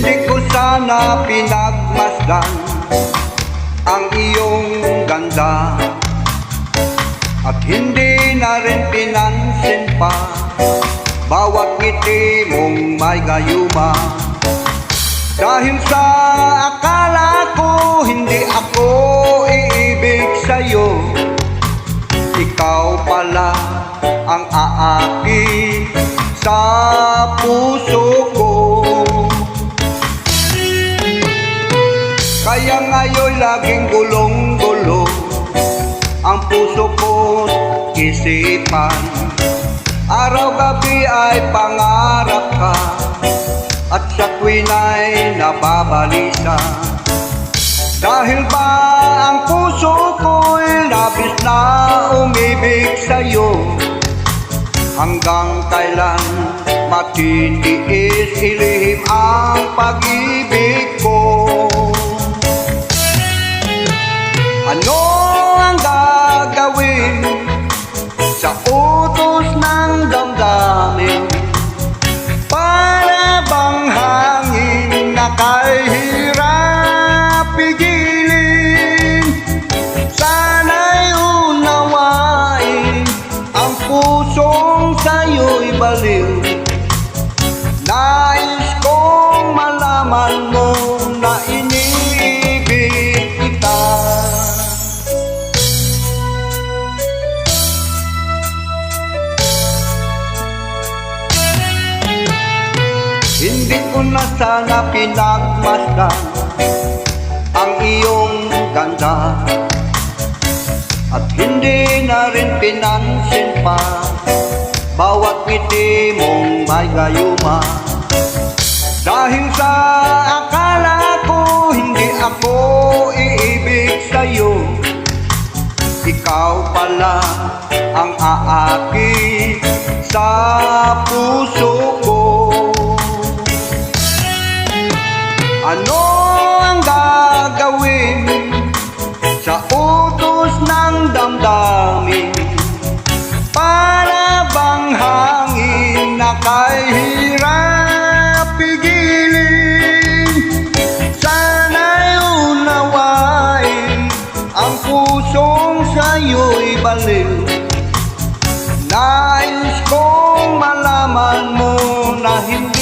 Hindi ko sana pinagmasdan ang iyong ganda, at hindi na rin pinansin pa bawat ngiti mong may gayuma. Dahil sa akala ko hindi ako iibig sa'yo, ikaw pala ang aakit sa puso ko. Kaya ngayon laging gulong-gulo ang puso ko't isipan. Araw-gabi ay pangarap ka, at sa tuwin ay nababalisa. Dahil ba ang puso ko'y labis na umibig sa'yo, hanggang kailan matitiis ilihim ang pag-ibig ko? Ano ang gagawin sa utos ng damdamin? Para bang hangin na kahirap pigilin? Sana'y unawain ang pusong sa'yo'y baliw. Nais kong malaman mo na iniibig kita. Hindi ko na sana pinagmasdan ang iyong ganda, at hindi na rin pinansin pa bawat ngiti mong may gayuma. Dahil sa akala ko hindi ako iibig sa'yo, ikaw pala ang aakit sa puso ko. Ano ang gagawin sa utos ng damdamin? Para bang hangin na kahirap pigilin? Sana'y unawain ang pusong sa'yo'y baliw. Nais kong malaman mo na hindi